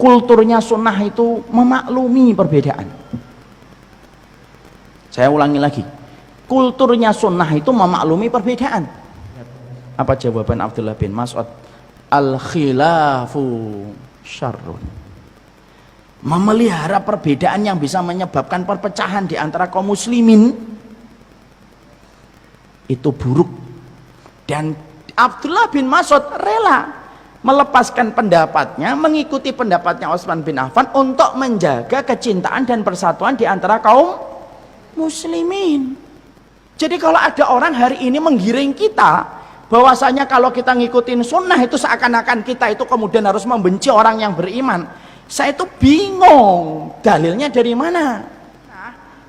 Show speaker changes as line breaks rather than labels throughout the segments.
kulturnya sunnah itu memaklumi perbedaan. Saya ulangi lagi, kulturnya sunnah itu memaklumi perbedaan. Apa jawaban Abdullah bin Mas'ud? Al-khilafu syarrun. Memelihara perbedaan yang bisa menyebabkan perpecahan di antara kaum muslimin itu buruk. Dan Abdullah bin Mas'ud rela melepaskan pendapatnya, mengikuti pendapatnya Utsman bin Affan untuk menjaga kecintaan dan persatuan di antara kaum muslimin. Jadi kalau ada orang hari ini menggiring kita bahwasanya kalau kita ngikutin sunnah itu seakan-akan kita itu kemudian harus membenci orang yang beriman, saya itu bingung dalilnya dari mana.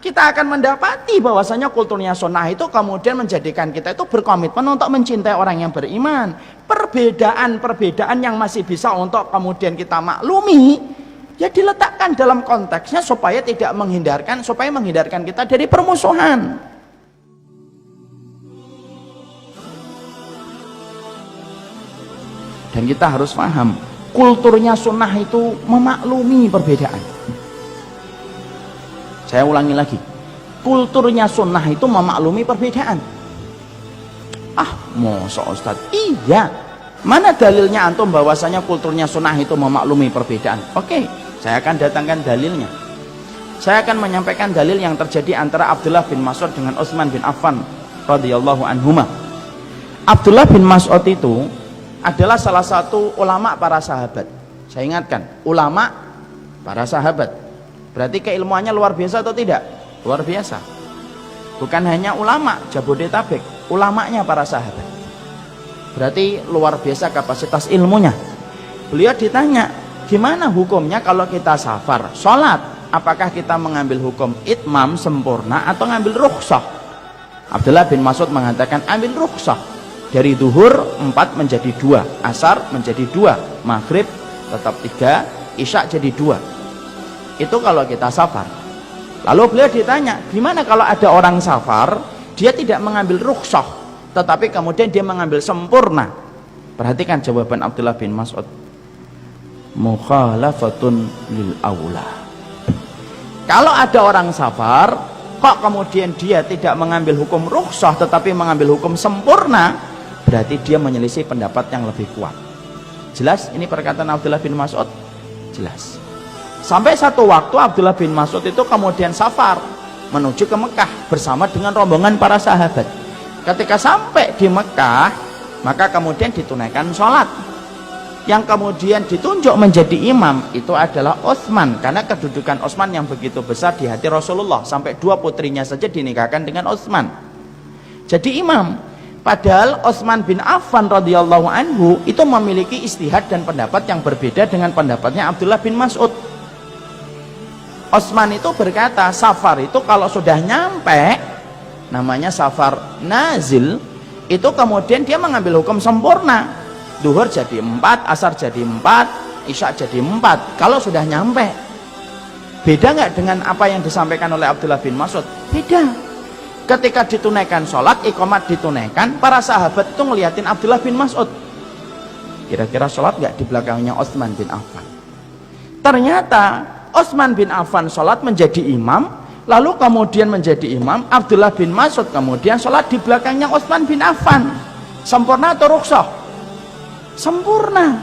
Kita akan mendapati bahwasanya kulturnya sunnah itu kemudian menjadikan kita itu berkomitmen untuk mencintai orang yang beriman. Perbedaan-perbedaan yang masih bisa untuk kemudian kita maklumi, ya diletakkan dalam konteksnya supaya menghindarkan kita dari permusuhan. Dan kita harus paham, kulturnya sunnah itu memaklumi perbedaan. Saya ulangi lagi, kulturnya sunnah itu memaklumi perbedaan. Masa Ustaz? Iya. Mana dalilnya antum bahwasanya kulturnya sunnah itu memaklumi perbedaan? Oke, saya akan datangkan dalilnya. Saya akan menyampaikan dalil yang terjadi antara Abdullah bin Mas'ud dengan Utsman bin Affan radhiyallahu anhuma. Abdullah bin Mas'ud itu adalah salah satu ulama para sahabat. Saya ingatkan, ulama para sahabat. Berarti keilmuannya luar biasa atau tidak? Luar biasa. Bukan hanya ulama Jabodetabek, ulamanya para sahabat. Berarti luar biasa kapasitas ilmunya. Beliau ditanya, gimana hukumnya kalau kita safar sholat? Apakah kita mengambil hukum itmam sempurna atau ngambil rukhsah? Abdullah bin Mas'ud mengatakan ambil rukhsah. Dari duhur 4 menjadi 2, asar menjadi 2, maghrib tetap 3, isya jadi 2. Itu kalau kita safar. Lalu beliau ditanya, gimana kalau ada orang safar, dia tidak mengambil rukhsah, tetapi kemudian dia mengambil sempurna? Perhatikan jawaban Abdullah bin Mas'ud. Mukhalafatun lil aula. Kalau ada orang safar, kok kemudian dia tidak mengambil hukum rukhsah, tetapi mengambil hukum sempurna, berarti dia menyelisih pendapat yang lebih kuat. Jelas ini perkataan Abdullah bin Mas'ud? Jelas. Sampai satu waktu Abdullah bin Mas'ud itu kemudian safar menuju ke Mekah bersama dengan rombongan para sahabat. Ketika sampai di Mekah, maka kemudian ditunaikan sholat. Yang kemudian ditunjuk menjadi imam itu adalah Utsman, karena kedudukan Utsman yang begitu besar di hati Rasulullah, sampai 2 putrinya saja dinikahkan dengan Utsman. Jadi imam. Padahal Utsman bin Affan radhiyallahu anhu itu memiliki ijtihad dan pendapat yang berbeda dengan pendapatnya Abdullah bin Mas'ud. Utsman itu berkata, safar itu kalau sudah nyampe, namanya safar nazil, itu kemudian dia mengambil hukum sempurna. Duhur jadi 4, asar jadi 4, isya jadi 4 kalau sudah nyampe. Beda nggak dengan apa yang disampaikan oleh Abdullah bin Mas'ud? Beda. Ketika ditunaikan sholat, iqamat ditunaikan, para sahabat itu ngeliatin Abdullah bin Mas'ud, kira-kira sholat nggak di belakangnya Utsman bin Affan. Ternyata Utsman bin Affan sholat menjadi imam, lalu kemudian menjadi imam, Abdullah bin Mas'ud kemudian sholat di belakangnya Utsman bin Affan. Sempurna atau rukhsah? Sempurna.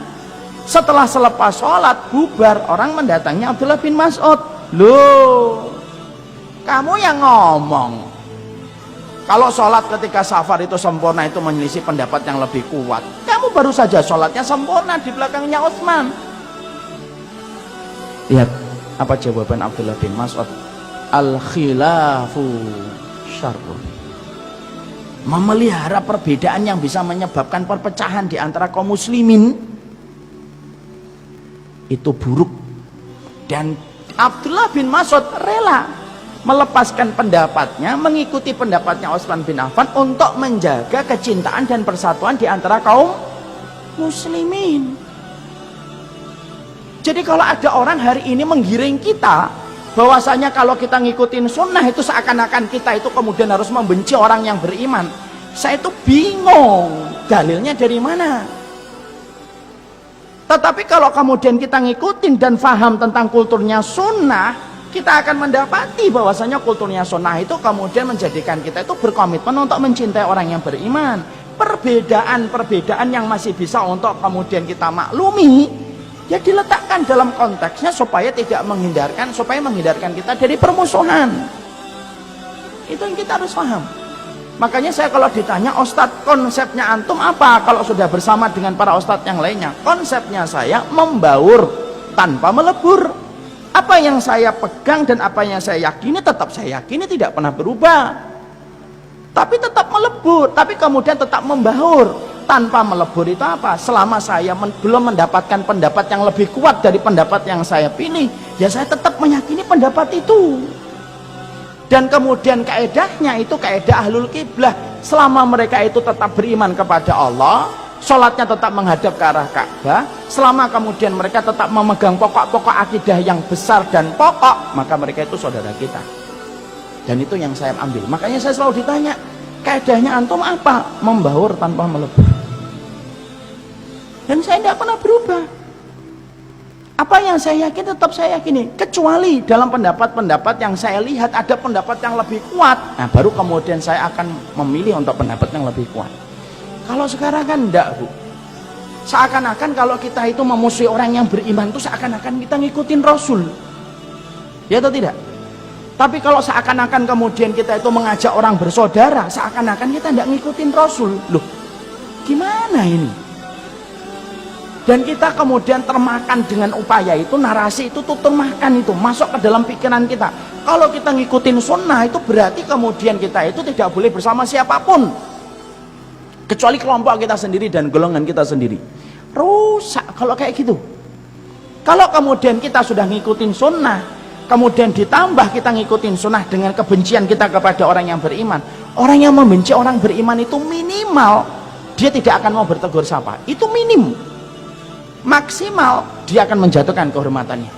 Setelah selepas sholat bubar, orang mendatangi Abdullah bin Mas'ud. Loh, kamu yang ngomong kalau sholat ketika safar itu sempurna itu menyelisih pendapat yang lebih kuat. Kamu baru saja sholatnya sempurna di belakangnya Utsman. Lihat apa jawaban Abdullah bin Mas'ud. Al-khilafu syarrun. Memelihara perbedaan yang bisa menyebabkan perpecahan di antara kaum muslimin itu buruk. Dan Abdullah bin Mas'ud rela melepaskan pendapatnya, mengikuti pendapatnya Utsman bin Affan untuk menjaga kecintaan dan persatuan di antara kaum muslimin. Jadi kalau ada orang hari ini menggiring kita bahwasanya kalau kita ngikutin sunnah itu seakan-akan kita itu kemudian harus membenci orang yang beriman, saya itu bingung dalilnya dari mana. Tetapi kalau kemudian kita ngikutin dan faham tentang kulturnya sunnah, kita akan mendapati bahwasanya kulturnya sunnah itu kemudian menjadikan kita itu berkomitmen untuk mencintai orang yang beriman. Perbedaan-perbedaan yang masih bisa untuk kemudian kita maklumi, ya diletakkan dalam konteksnya supaya menghindarkan kita dari permusuhan. Itu yang kita harus paham. Makanya saya kalau ditanya, Ustadz, konsepnya antum apa kalau sudah bersama dengan para ustadz yang lainnya? Konsepnya saya membaur tanpa melebur. Apa yang saya pegang dan apa yang saya yakini, tetap saya yakini, tidak pernah berubah. Tapi tetap melebur, tapi kemudian tetap membaur. Tanpa melebur itu apa? Selama saya belum mendapatkan pendapat yang lebih kuat dari pendapat yang saya pilih, ya saya tetap meyakini pendapat itu. Dan kemudian kaedahnya itu kaedah ahlul kiblah. Selama mereka itu tetap beriman kepada Allah, sholatnya tetap menghadap ke arah Ka'bah, selama kemudian mereka tetap memegang pokok-pokok akidah yang besar dan pokok, maka mereka itu saudara kita. Dan itu yang saya ambil. Makanya saya selalu ditanya, kaedahnya antum apa? Membaur tanpa melebur. Dan saya tidak pernah berubah. Apa yang saya yakin tetap saya yakini, kecuali dalam pendapat-pendapat yang saya lihat ada pendapat yang lebih kuat, nah baru kemudian saya akan memilih untuk pendapat yang lebih kuat. Kalau sekarang kan enggak, Bu. Seakan-akan kalau kita itu memusuhi orang yang beriman itu seakan-akan kita ngikutin Rasul, ya atau tidak? Tapi kalau seakan-akan kemudian kita itu mengajak orang bersaudara, seakan-akan kita tidak ngikutin Rasul. Loh, gimana ini? Dan kita kemudian termakan dengan upaya itu, narasi itu termakan itu, masuk ke dalam pikiran kita. Kalau kita ngikutin sunnah itu berarti kemudian kita itu tidak boleh bersama siapapun, kecuali kelompok kita sendiri dan golongan kita sendiri. Rusak kalau kayak gitu. Kalau kemudian kita sudah ngikutin sunnah, kemudian ditambah kita ngikutin sunnah dengan kebencian kita kepada orang yang beriman. Orang yang membenci orang beriman itu minimal dia tidak akan mau bertegur sapa, itu minim. Maksimal dia akan menjatuhkan kehormatannya.